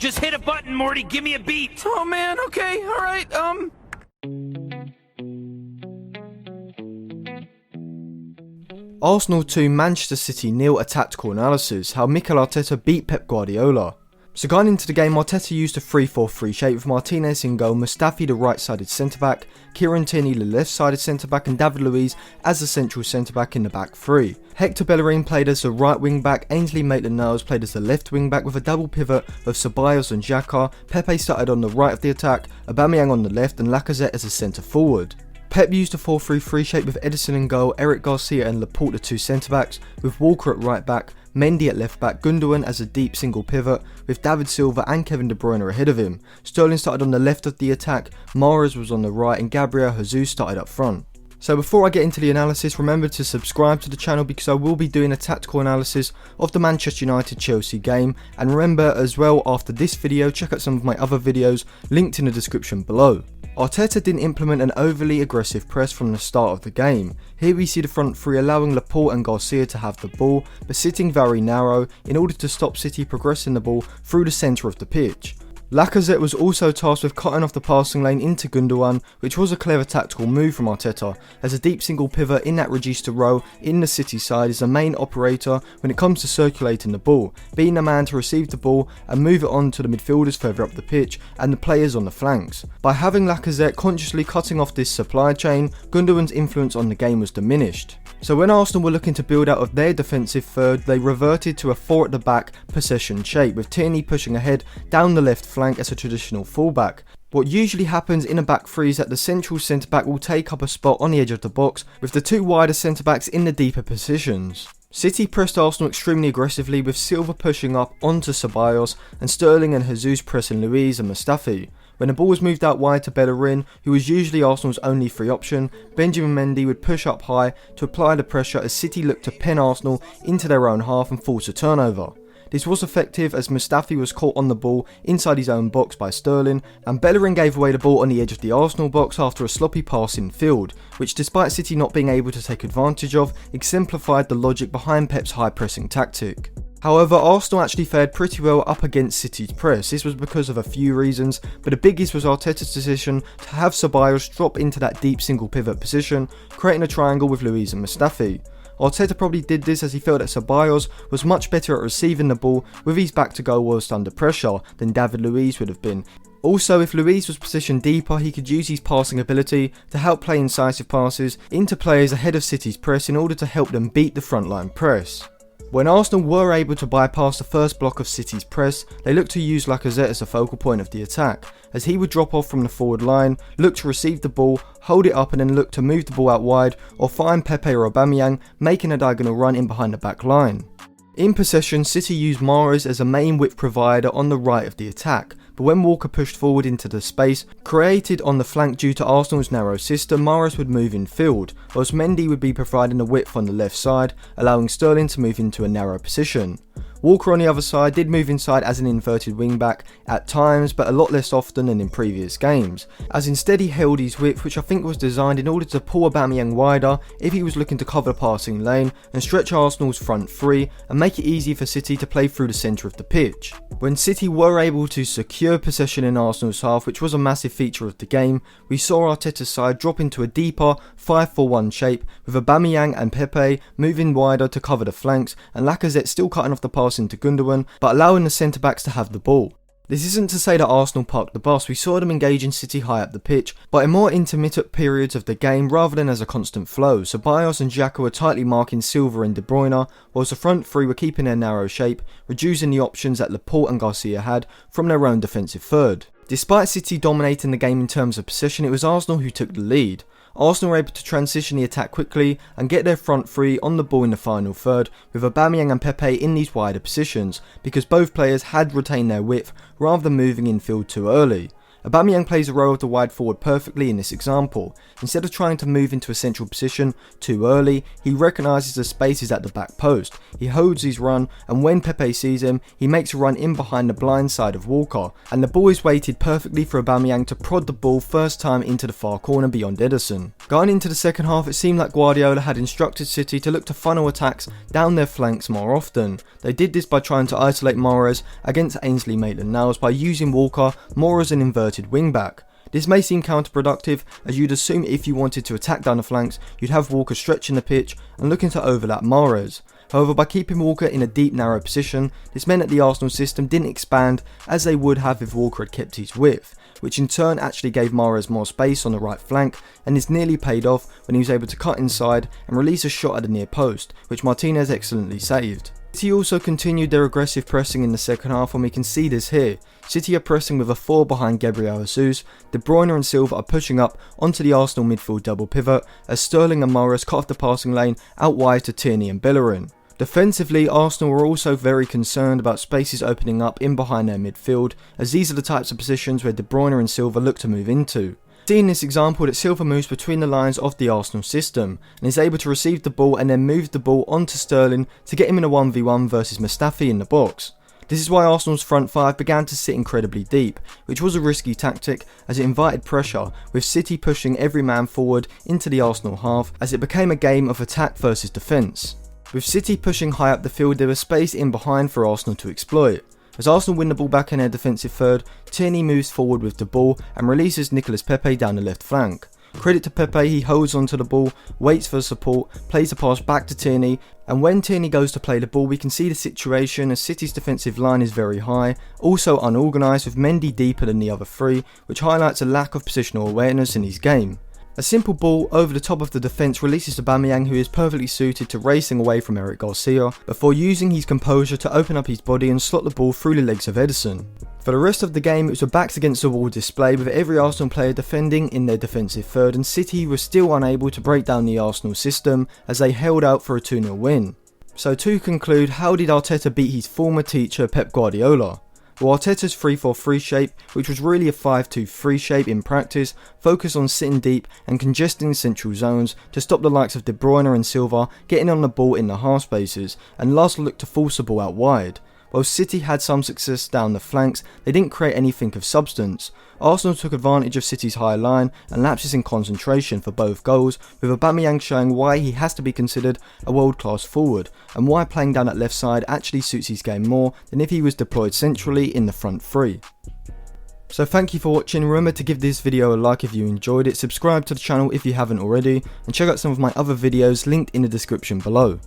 Just hit a button, Morty. Give me a beat. Oh man, okay, alright, Arsenal 2, Manchester City 0, a tactical analysis, how Mikel Arteta beat Pep Guardiola. So going into the game, Arteta used a 3-4-3 shape with Martinez in goal, Mustafi the right-sided centre-back, Kieran Tierney the left-sided centre-back and David Luiz as the central centre-back in the back three. Hector Bellerin played as the right wing-back, Ainsley Maitland-Niles played as the left wing-back with a double pivot of Ceballos and Xhaka. Pepe started on the right of the attack, Aubameyang on the left and Lacazette as a centre-forward. Pep used a 4-3-3 shape with Edison in goal, Eric Garcia and Laporte the two centre-backs, with Walker at right back, Mendy at left back, Gundogan as a deep single pivot, with David Silva and Kevin De Bruyne ahead of him. Sterling started on the left of the attack, Mahrez was on the right and Gabriel Jesus started up front. So before I get into the analysis, remember to subscribe to the channel because I will be doing a tactical analysis of the Manchester United-Chelsea game, and remember as well, after this video, check out some of my other videos linked in the description below. Arteta didn't implement an overly aggressive press from the start of the game. Here we see the front three allowing Laporte and Garcia to have the ball, but sitting very narrow in order to stop City progressing the ball through the centre of the pitch. Lacazette was also tasked with cutting off the passing lane into Gundogan, which was a clever tactical move from Arteta, as a deep single pivot in that reduced row in the City side is the main operator when it comes to circulating the ball, being the man to receive the ball and move it on to the midfielders further up the pitch and the players on the flanks. By having Lacazette consciously cutting off this supply chain, Gundogan's influence on the game was diminished. So when Arsenal were looking to build out of their defensive third, they reverted to a 4 at the back possession shape, with Tierney pushing ahead down the left flank as a traditional fullback. What usually happens in a back three is that the central centre back will take up a spot on the edge of the box, with the two wider centre backs in the deeper positions. City pressed Arsenal extremely aggressively, with Silva pushing up onto Ceballos and Sterling and Jesus pressing Luiz and Mustafi. When the ball was moved out wide to Bellerin, who was usually Arsenal's only free option, Benjamin Mendy would push up high to apply the pressure as City looked to pen Arsenal into their own half and force a turnover. This was effective as Mustafi was caught on the ball inside his own box by Sterling, and Bellerin gave away the ball on the edge of the Arsenal box after a sloppy pass in field, which despite City not being able to take advantage of, exemplified the logic behind Pep's high pressing tactic. However, Arsenal actually fared pretty well up against City's press. This was because of a few reasons, but the biggest was Arteta's decision to have Ceballos drop into that deep single pivot position, creating a triangle with Luiz and Mustafi. Arteta probably did this as he felt that Ceballos was much better at receiving the ball with his back to goal whilst under pressure than David Luiz would have been. Also, if Luiz was positioned deeper, he could use his passing ability to help play incisive passes into players ahead of City's press in order to help them beat the frontline press. When Arsenal were able to bypass the first block of City's press, they looked to use Lacazette as a focal point of the attack, as he would drop off from the forward line, look to receive the ball, hold it up and then look to move the ball out wide or find Pepe or Aubameyang making a diagonal run in behind the back line. In possession, City used Mahrez as a main width provider on the right of the attack, but when Walker pushed forward into the space created on the flank due to Arsenal's narrow system, Mahrez would move in field, whilst Mendy would be providing the width on the left side, allowing Sterling to move into a narrow position. Walker on the other side did move inside as an inverted wingback at times, but a lot less often than in previous games, as instead he held his width, which I think was designed in order to pull Aubameyang wider if he was looking to cover the passing lane and stretch Arsenal's front three and make it easy for City to play through the centre of the pitch. When City were able to secure possession in Arsenal's half, which was a massive feature of the game, we saw Arteta's side drop into a deeper 5-4-1 shape with Aubameyang and Pepe moving wider to cover the flanks and Lacazette still cutting off the pass into Gundogan but allowing the centre backs to have the ball. This isn't to say that Arsenal parked the bus, we saw them engaging City high up the pitch, but in more intermittent periods of the game rather than as a constant flow. Ceballos and Xhaka were tightly marking Silva and De Bruyne, whilst the front three were keeping their narrow shape, reducing the options that Laporte and Garcia had from their own defensive third. Despite City dominating the game in terms of possession, it was Arsenal who took the lead. Arsenal were able to transition the attack quickly and get their front three on the ball in the final third, with Aubameyang and Pepe in these wider positions, because both players had retained their width rather than moving infield too early. Aubameyang plays a role of the wide forward perfectly in this example. Instead of trying to move into a central position too early, he recognises the spaces at the back post. He holds his run, and when Pepe sees him, he makes a run in behind the blind side of Walker, and the ball is weighted perfectly for Aubameyang to prod the ball first time into the far corner beyond Edison. Going into the second half, it seemed like Guardiola had instructed City to look to funnel attacks down their flanks more often. They did this by trying to isolate Mahrez against Ainsley Maitland-Niles by using Walker more as an inverted wingback. This may seem counterproductive, as you'd assume if you wanted to attack down the flanks, you'd have Walker stretching the pitch and looking to overlap Mahrez. However, by keeping Walker in a deep narrow position, this meant that the Arsenal system didn't expand as they would have if Walker had kept his width, which in turn actually gave Mahrez more space on the right flank, and this nearly paid off when he was able to cut inside and release a shot at the near post, which Martinez excellently saved. City also continued their aggressive pressing in the second half, and we can see this here. City are pressing with a 4 behind Gabriel Jesus. De Bruyne and Silva are pushing up onto the Arsenal midfield double pivot as Sterling and Mahrez cut off the passing lane out wide to Tierney and Bellerin. Defensively, Arsenal were also very concerned about spaces opening up in behind their midfield, as these are the types of positions where De Bruyne and Silva look to move into. Seeing this example, that Silva moves between the lines of the Arsenal system and is able to receive the ball and then move the ball onto Sterling to get him in a 1v1 versus Mustafi in the box. This is why Arsenal's front 5 began to sit incredibly deep, which was a risky tactic as it invited pressure, with City pushing every man forward into the Arsenal half as it became a game of attack versus defence. With City pushing high up the field, there was space in behind for Arsenal to exploit. As Arsenal win the ball back in their defensive third, Tierney moves forward with the ball and releases Nicolas Pepe down the left flank. Credit to Pepe, he holds onto the ball, waits for support, plays the pass back to Tierney, and when Tierney goes to play the ball, we can see the situation as City's defensive line is very high, also unorganised, with Mendy deeper than the other three, which highlights a lack of positional awareness in his game. A simple ball over the top of the defence releases Aubameyang, who is perfectly suited to racing away from Eric Garcia, before using his composure to open up his body and slot the ball through the legs of Edison. For the rest of the game, it was a backs against the wall display, with every Arsenal player defending in their defensive third, and City was still unable to break down the Arsenal system as they held out for a 2-0 win. So to conclude, how did Arteta beat his former teacher Pep Guardiola? Well, Arteta's 3-4-3 shape, which was really a 5-2-3 shape in practice, focused on sitting deep and congesting central zones to stop the likes of De Bruyne and Silva getting on the ball in the half spaces, and last looked to force the ball out wide. While City had some success down the flanks, they didn't create anything of substance. Arsenal took advantage of City's high line and lapses in concentration for both goals, with Aubameyang showing why he has to be considered a world-class forward, and why playing down that left side actually suits his game more than if he was deployed centrally in the front three. So thank you for watching. Remember to give this video a like if you enjoyed it, subscribe to the channel if you haven't already, and check out some of my other videos linked in the description below.